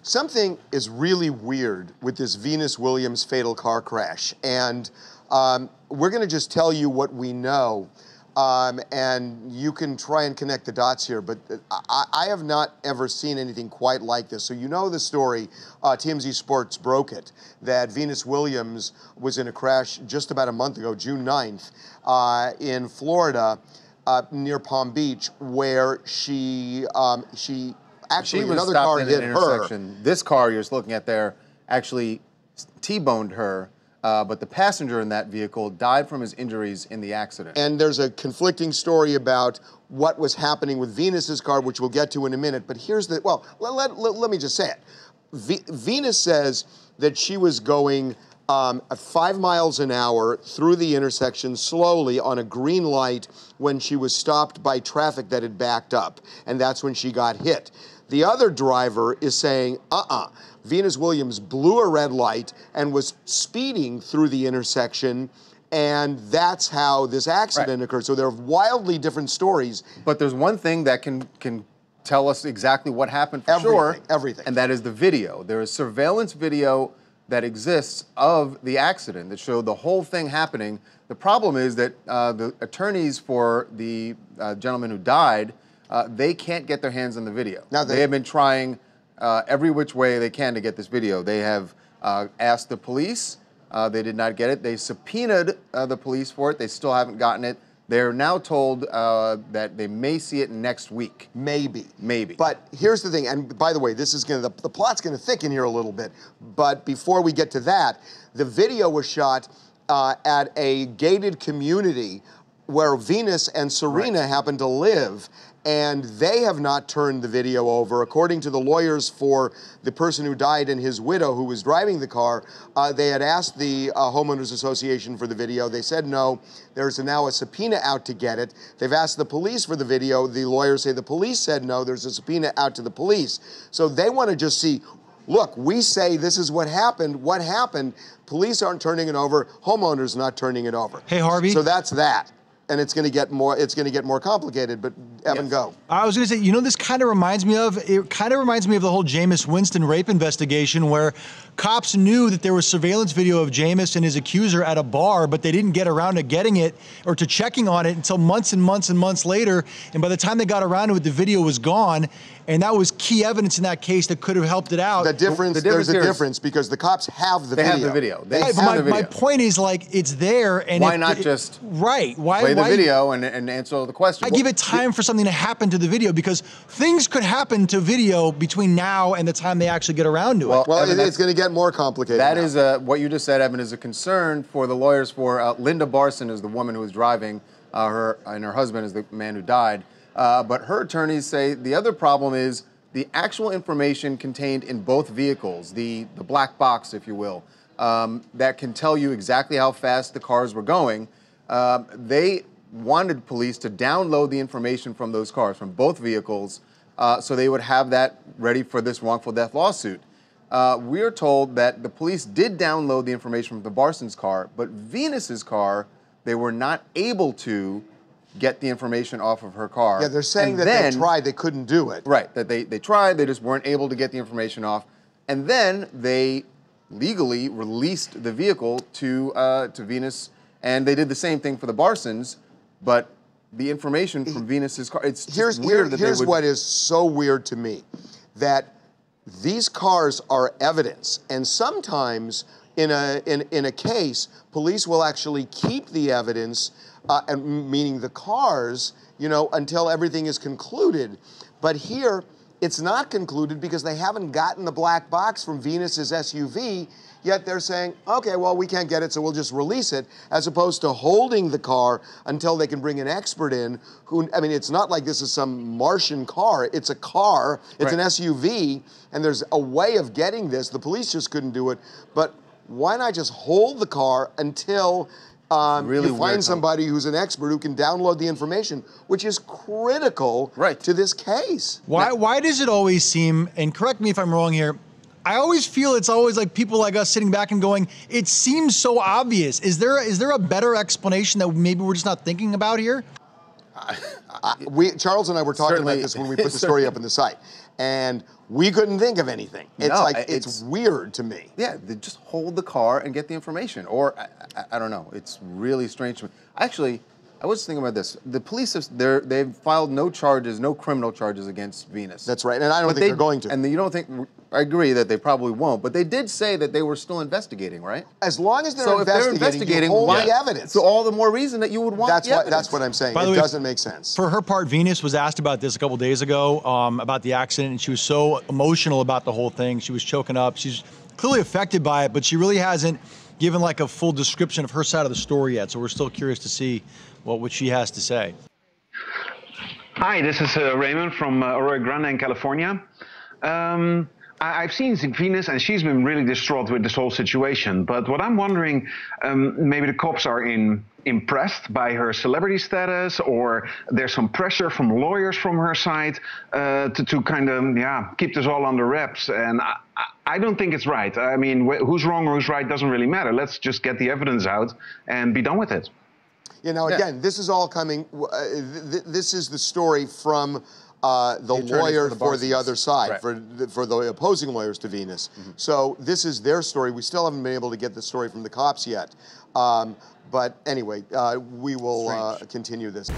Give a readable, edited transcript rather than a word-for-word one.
Something is really weird with this Venus Williams fatal car crash, and we're going to just tell you what we know, and you can try and connect the dots here, but I have not ever seen anything quite like this. So you know the story, TMZ Sports broke it, that Venus Williams was in a crash just about a month ago, June 9th, in Florida, near Palm Beach, where she actually, another car hit her. This car you're looking at there actually T-boned her, but the passenger in that vehicle died from his injuries in the accident. And there's a conflicting story about what was happening with Venus's car, which we'll get to in a minute. But here's the, well, let me just say it. Venus says that she was going at 5 miles an hour through the intersection slowly on a green light when she was stopped by traffic that had backed up. And that's when she got hit. The other driver is saying, Venus Williams blew a red light and was speeding through the intersection, and that's how this accident occurred. So they're wildly different stories. But there's one thing that can tell us exactly what happened for sure. Everything. And that is the video. There is surveillance video that exists of the accident that showed the whole thing happening. The problem is that the attorneys for the gentleman who died, they can't get their hands on the video. Now they have been trying every which way they can to get this video. They have asked the police. They did not get it. They subpoenaed the police for it. They still haven't gotten it. They're now told that they may see it next week. Maybe. But here's the thing, and by the way, this is going to, the plot's going to thicken here a little bit. But before we get to that, the video was shot at a gated community where Venus and Serena happen to live, and they have not turned the video over. According to the lawyers for the person who died and his widow who was driving the car, they had asked the Homeowners Association for the video. They said no. There's now a subpoena out to get it. They've asked the police for the video. The lawyers say the police said no. There's a subpoena out to the police. So they want to just see, look, we say this is what happened. What happened? Police aren't turning it over. Homeowners not turning it over. Hey, Harvey. So that's that. And it's going to get more. It's going to get more complicated. But Evan, go. I was going to say, you know, this kind of reminds me of. It kind of reminds me of the whole Jameis Winston rape investigation, where cops knew that there was surveillance video of Jameis and his accuser at a bar, but they didn't get around to getting it or to checking on it until months and months and months later. And by the time they got around to it, the video was gone. And that was key evidence in that case that could have helped it out. There's a difference because the cops have the video. They have the video. They have the video. My point is, like, it's there. And why not just play the video and answer all the questions? I give it time for something to happen to the video, because things could happen to video between now and the time they actually get around to it. Well, Evan, it's going to get more complicated. That is what you just said, Evan, is a concern for the lawyers for Linda Barson, is the woman who was driving, and her husband is the man who died. But her attorneys say the other problem is the actual information contained in both vehicles, the black box, if you will, that can tell you exactly how fast the cars were going. They wanted police to download the information from those cars, from both vehicles, so they would have that ready for this wrongful death lawsuit. We're told that the police did download the information from the Barson's car, but Venus's car, they were not able to get the information off of her car. Yeah, they're saying that they tried, they couldn't do it. Right, that they tried, they just weren't able to get the information off. And then they legally released the vehicle to Venus, and they did the same thing for the Barsons, but the information from Venus's car, it's just weird that Here's what is so weird to me, that these cars are evidence, and sometimes in a case, police will actually keep the evidence, meaning the cars, you know, until everything is concluded. But here, it's not concluded because they haven't gotten the black box from Venus's SUV, yet they're saying, okay, well, we can't get it, so we'll just release it, as opposed to holding the car until they can bring an expert in who, I mean, it's not like this is some Martian car. It's a car, it's an SUV, and there's a way of getting this. The police just couldn't do it. But why not just hold the car until you find somebody who's an expert who can download the information, which is critical to this case. Why does it always seem, and correct me if I'm wrong here, I always feel it's always like people like us sitting back and going, it seems so obvious. Is there a better explanation that maybe we're just not thinking about here? Charles and I were talking about this when we put the story up on the site, and we couldn't think of anything. It's weird to me. Yeah, they just hold the car and get the information, or I don't know. It's really strange to me. Actually, I was thinking about this. The police they've filed no charges, no criminal charges against Venus. That's right, and I don't think they're going to. And you don't think? I agree that they probably won't, but they did say that they were still investigating, right? As long as they're so investigating, you hold the evidence. So all the more reason that you would want the evidence. That's what I'm saying. It doesn't make sense. For her part, Venus was asked about this a couple days ago, about the accident, and she was so emotional about the whole thing. She was choking up. She's clearly affected by it, but she really hasn't given like a full description of her side of the story yet. So we're still curious to see what she has to say. Hi, this is Raymond from Arroyo Grande in California. I've seen Venus, and she's been really distraught with this whole situation. But what I'm wondering, maybe the cops are impressed by her celebrity status, or there's some pressure from lawyers from her side to kind of keep this all under wraps. And I don't think it's right. I mean, who's wrong or who's right doesn't really matter. Let's just get the evidence out and be done with it. You know, again, this is all coming. This is the story from the lawyer for the other side, right, for the opposing lawyers to Venus. Mm-hmm. So this is their story. We still haven't been able to get the story from the cops yet. But anyway, we will continue this.